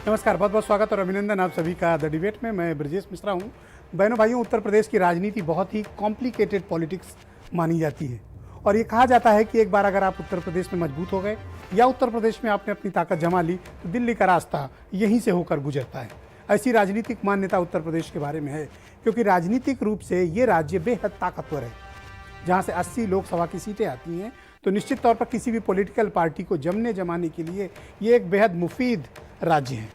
नमस्कार, बहुत बहुत स्वागत और अभिनंदन आप सभी का द डिबेट में। मैं ब्रजेश मिश्रा हूँ। बहनों भाइयों, उत्तर प्रदेश की राजनीति बहुत ही कॉम्प्लिकेटेड पॉलिटिक्स मानी जाती है और ये कहा जाता है कि एक बार अगर आप उत्तर प्रदेश में मजबूत हो गए या उत्तर प्रदेश में आपने अपनी ताकत जमा ली तो दिल्ली का रास्ता यहीं से होकर गुजरता है। ऐसी राजनीतिक मान्यता उत्तर प्रदेश के बारे में है क्योंकि राजनीतिक रूप से ये राज्य बेहद ताकतवर है। जहाँ से 80 लोकसभा की सीटें आती हैं तो निश्चित तौर पर किसी भी पॉलिटिकल पार्टी को जमाने के लिए ये एक बेहद मुफीद राज्य है।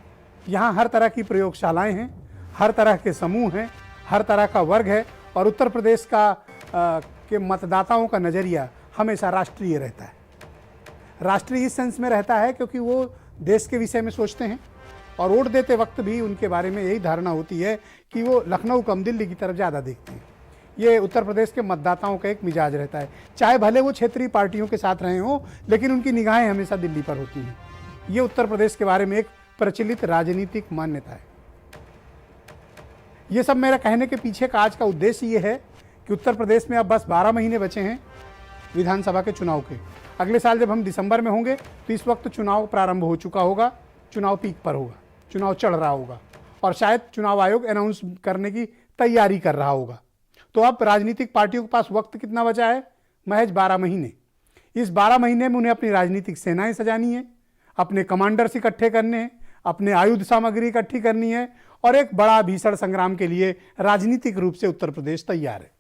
यहाँ हर तरह की प्रयोगशालाएं हैं, हर तरह के समूह हैं, हर तरह का वर्ग है और उत्तर प्रदेश के मतदाताओं का नज़रिया हमेशा राष्ट्रीय रहता है। राष्ट्रीय इस सेंस में रहता है क्योंकि वो देश के विषय में सोचते हैं और वोट देते वक्त भी उनके बारे में यही धारणा होती है कि वो लखनऊ कम दिल्ली की तरफ ज़्यादा देखते हैं। ये उत्तर प्रदेश के मतदाताओं का एक मिजाज रहता है, चाहे भले वो क्षेत्रीय पार्टियों के साथ रहे हों, लेकिन उनकी निगाहें हमेशा दिल्ली पर होती हैं। ये उत्तर प्रदेश के बारे में एक प्रचलित राजनीतिक मान्यता है। ये सब मेरा कहने के पीछे का आज का उद्देश्य ये है कि उत्तर प्रदेश में अब बस 12 महीने बचे हैं विधानसभा के चुनाव के। अगले साल जब हम दिसंबर में होंगे तो इस वक्त चुनाव प्रारंभ हो चुका होगा, चुनाव पीक पर होगा, चुनाव चढ़ रहा होगा और शायद चुनाव आयोग अनाउंस करने की तैयारी कर रहा होगा। तो अब राजनीतिक पार्टियों के पास वक्त कितना बचा है? महज 12 महीने। इस 12 महीने में उन्हें अपनी राजनीतिक सेनाएं सजानी है, अपने कमांडर्स इकट्ठे करने हैं, अपने आयुध सामग्री इकट्ठी करनी है और एक बड़ा भीषण संग्राम के लिए राजनीतिक रूप से उत्तर प्रदेश तैयार है।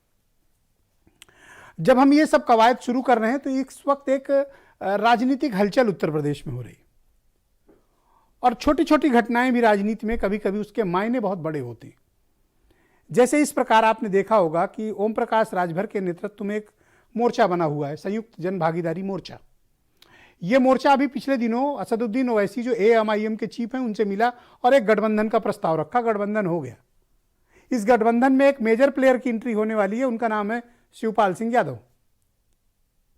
जब हम ये सब कवायद शुरू कर रहे हैं तो इस वक्त एक राजनीतिक हलचल उत्तर प्रदेश में हो रही है और छोटी छोटी घटनाएं भी राजनीति में कभी कभी उसके मायने बहुत बड़े होते हैं। जैसे इस प्रकार आपने देखा होगा कि ओम प्रकाश राजभर के नेतृत्व में एक मोर्चा बना हुआ है, संयुक्त जन भागीदारी मोर्चा। ये मोर्चा अभी पिछले दिनों असदुद्दीन ओवैसी जो AMIM के चीफ हैं उनसे मिला और एक गठबंधन का प्रस्ताव रखा। गठबंधन हो गया। इस गठबंधन में एक मेजर प्लेयर की एंट्री होने वाली है, उनका नाम है शिवपाल सिंह यादव,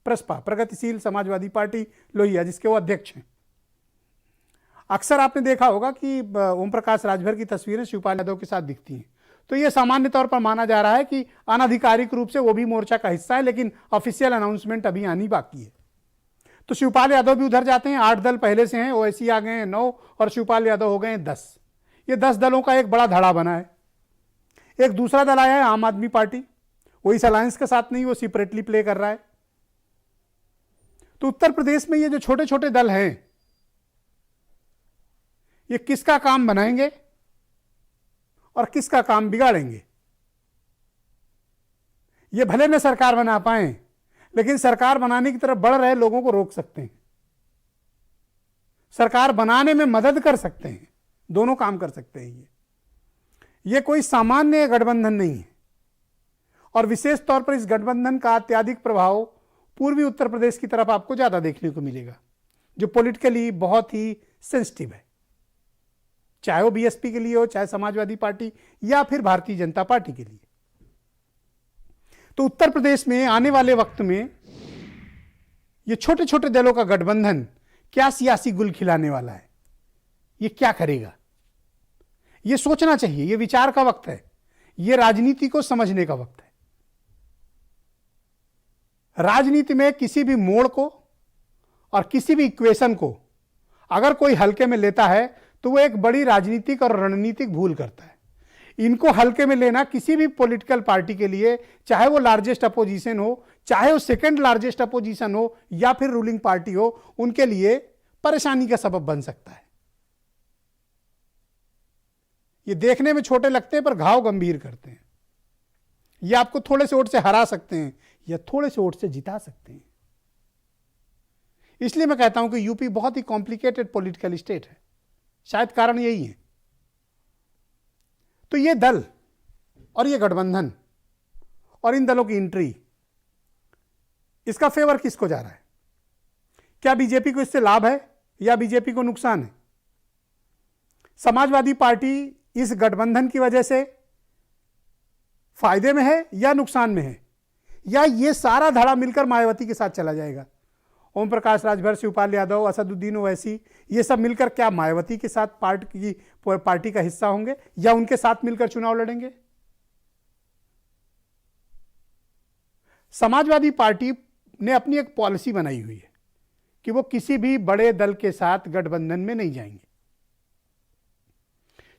प्रसपा, प्रगतिशील समाजवादी पार्टी लोहिया, जिसके वो अध्यक्ष हैं। अक्सर आपने देखा होगा कि ओम प्रकाश राजभर की तस्वीरें शिवपाल यादव के साथ दिखती हैं, तो ये सामान्य तौर पर माना जा रहा है कि अनाधिकारिक रूप से वो भी मोर्चा का हिस्सा है, लेकिन ऑफिशियल अनाउंसमेंट अभी आनी बाकी है। तो शिवपाल यादव भी उधर जाते हैं। 8 दल पहले से हैं, ओवैसी आ गए हैं 9 और शिवपाल यादव हो गए हैं 10। ये 10 दलों का एक बड़ा धड़ा बना है। एक दूसरा दल आया है आम आदमी पार्टी, वो इस अलायंस के साथ नहीं, वो सेपरेटली प्ले कर रहा है। तो उत्तर प्रदेश में ये जो छोटे छोटे दल हैं ये किसका काम बनाएंगे और किसका काम बिगाड़ेंगे? ये भले न सरकार बना पाए, लेकिन सरकार बनाने की तरफ बढ़ रहे लोगों को रोक सकते हैं, सरकार बनाने में मदद कर सकते हैं, दोनों काम कर सकते हैं। ये कोई सामान्य गठबंधन नहीं है और विशेष तौर पर इस गठबंधन का अत्यधिक प्रभाव पूर्वी उत्तर प्रदेश की तरफ आपको ज्यादा देखने को मिलेगा, जो पॉलिटिकली बहुत ही सेंसिटिव है, चाहे वो BSP के लिए हो, चाहे समाजवादी पार्टी या फिर भारतीय जनता पार्टी के लिए। तो उत्तर प्रदेश में आने वाले वक्त में ये छोटे छोटे दलों का गठबंधन क्या सियासी गुल खिलाने वाला है, ये क्या करेगा, ये सोचना चाहिए। ये विचार का वक्त है, ये राजनीति को समझने का वक्त है। राजनीति में किसी भी मोड़ को और किसी भी इक्वेशन को अगर कोई हल्के में लेता है तो वो एक बड़ी राजनीतिक और रणनीतिक भूल करता है। इनको हल्के में लेना किसी भी पॉलिटिकल पार्टी के लिए, चाहे वो लार्जेस्ट अपोजिशन हो, चाहे वो सेकंड लार्जेस्ट अपोजिशन हो या फिर रूलिंग पार्टी हो, उनके लिए परेशानी का सबब बन सकता है। ये देखने में छोटे लगते हैं पर घाव गंभीर करते हैं। ये आपको थोड़े से वोट से हरा सकते हैं या थोड़े से वोट से जिता सकते हैं। इसलिए मैं कहता हूं कि यूपी बहुत ही कॉम्प्लिकेटेड पॉलिटिकल स्टेट है, शायद कारण यही है। तो ये दल और ये गठबंधन और इन दलों की एंट्री, इसका फेवर किसको जा रहा है? क्या बीजेपी को इससे लाभ है या बीजेपी को नुकसान है? समाजवादी पार्टी इस गठबंधन की वजह से फायदे में है या नुकसान में है, या ये सारा धड़ा मिलकर मायावती के साथ चला जाएगा? ओम प्रकाश राजभर, शिवपाल यादव, असदुद्दीन ओवैसी, ये सब मिलकर क्या मायावती के साथ पार्टी का हिस्सा होंगे या उनके साथ मिलकर चुनाव लड़ेंगे? समाजवादी पार्टी ने अपनी एक पॉलिसी बनाई हुई है कि वो किसी भी बड़े दल के साथ गठबंधन में नहीं जाएंगे।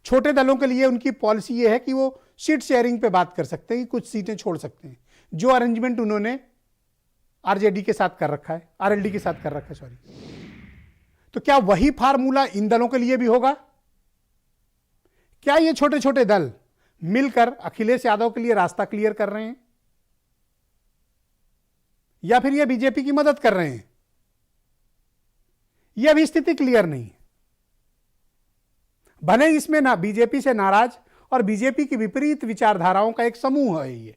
छोटे दलों के लिए उनकी पॉलिसी ये है कि वो सीट शेयरिंग पे बात कर सकते हैं कि कुछ सीटें छोड़ सकते हैं, जो अरेंजमेंट उन्होंने आरजेडी के साथ कर रखा है, आरएलडी के साथ कर रखा है, सॉरी। तो क्या वही फार्मूला इन दलों के लिए भी होगा? क्या ये छोटे छोटे दल मिलकर अखिलेश यादव के लिए रास्ता क्लियर कर रहे हैं, या फिर ये बीजेपी की मदद कर रहे हैं? यह अभी स्थिति क्लियर नहीं है। भले इसमें ना बीजेपी से नाराज और बीजेपी की विपरीत विचारधाराओं का एक समूह है ये,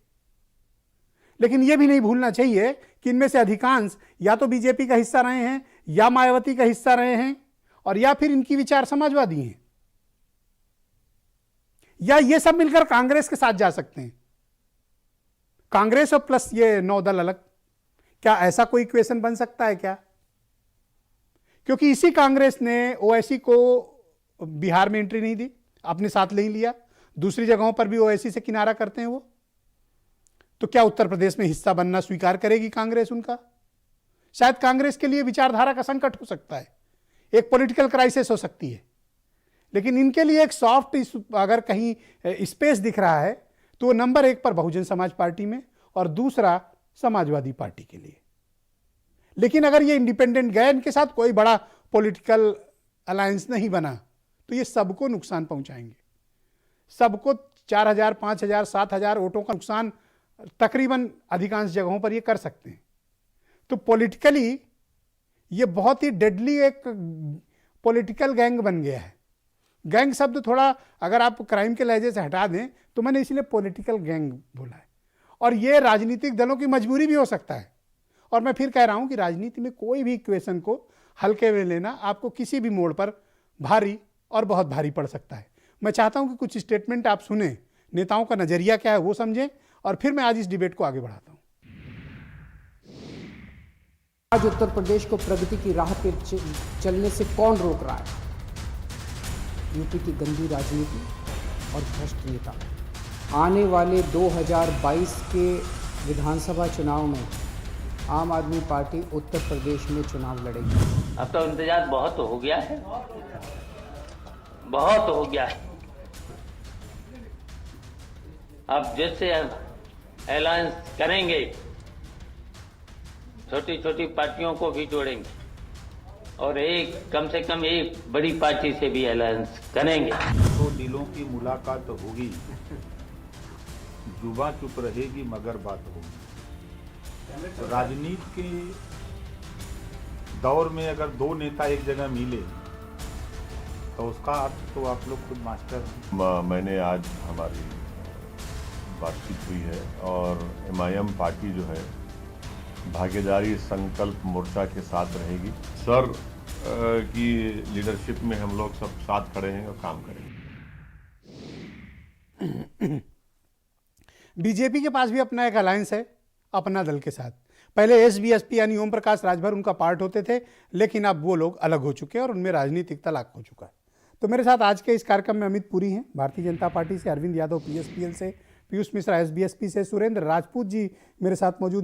लेकिन यह भी नहीं भूलना चाहिए कि इनमें से अधिकांश या तो बीजेपी का हिस्सा रहे हैं, या मायावती का हिस्सा रहे हैं, और या फिर इनकी विचार समाजवादी हैं, या ये सब मिलकर कांग्रेस के साथ जा सकते हैं। कांग्रेस और प्लस ये 9 दल अलग, क्या ऐसा कोई इक्वेशन बन सकता है क्या? क्योंकि इसी कांग्रेस ने ओवैसी को बिहार में एंट्री नहीं दी, अपने साथ नहीं लिया, दूसरी जगहों पर भी ओवैसी से किनारा करते हैं वो। तो क्या उत्तर प्रदेश में हिस्सा बनना स्वीकार करेगी कांग्रेस उनका? शायद कांग्रेस के लिए विचारधारा का संकट हो सकता है, एक पॉलिटिकल क्राइसिस हो सकती है, लेकिन इनके लिए एक सॉफ्ट अगर कहीं स्पेस दिख रहा है तो नंबर 1 पर बहुजन समाज पार्टी में और दूसरा समाजवादी पार्टी के लिए। लेकिन अगर ये इंडिपेंडेंट गए, इनके साथ कोई बड़ा पॉलिटिकल अलायंस नहीं बना, तो ये सबको नुकसान पहुंचाएंगे। सबको 4000, 5000, 7000 वोटों का नुकसान तकरीबन अधिकांश जगहों पर ये कर सकते हैं। तो पॉलिटिकली ये बहुत ही डेडली एक पॉलिटिकल गैंग बन गया है। गैंग शब्द थोड़ा अगर आप क्राइम के लहजे से हटा दें तो मैंने इसलिए पॉलिटिकल गैंग बोला है, और ये राजनीतिक दलों की मजबूरी भी हो सकता है। और मैं फिर कह रहा हूं कि राजनीति में कोई भी इक्वेशन को हल्के में लेना आपको किसी भी मोड़ पर भारी और बहुत भारी पड़ सकता है। मैं चाहता हूं कि कुछ स्टेटमेंट आप सुने, नेताओं का नजरिया क्या है वो समझें, और फिर मैं आज इस डिबेट को आगे बढ़ाता हूं। आज उत्तर प्रदेश को प्रगति की राह पर चलने से कौन रोक रहा है? यूपी की गंदी राजनीति और भ्रष्ट नेता। आने वाले 2022 के विधानसभा चुनाव में आम आदमी पार्टी उत्तर प्रदेश में चुनाव लड़ेगी। अब तो इंतजार बहुत हो गया है, बहुत हो गया है। अब जैसे अलायंस करेंगे, छोटी छोटी पार्टियों को भी जोड़ेंगे और एक कम से कम एक बड़ी पार्टी से भी अलायंस करेंगे। तो दिलों की मुलाकात होगी, जुबां चुप रहेगी मगर बात होगी। राजनीति के दौर में अगर 2 नेता एक जगह मिले तो उसका अर्थ तो आप लोग खुद मास्टर हैं। मैंने आज हमारी बातचीत हुई है और एमआईएम पार्टी जो है भागीदारी संकल्प मोर्चा के साथ रहेगी। सर की लीडरशिप में हम लोग सब साथ खड़े हैं और काम करेंगे। बीजेपी के पास भी अपना एक अलायंस है अपना दल के साथ। पहले एसबीएसपी यानी ओम प्रकाश राजभर उनका पार्ट होते थे, लेकिन अब वो लोग अलग हो चुके हैं और उनमें राजनीतिक तलाक हो चुका है। तो मेरे साथ आज के इस कार्यक्रम में अमित पुरी हैं भारतीय जनता पार्टी से, अरविंद यादव पीएसपीएल से, पीयूष मिश्रा एसबीएसपी से, सुरेंद्र राजपूत जी मेरे साथ मौजूद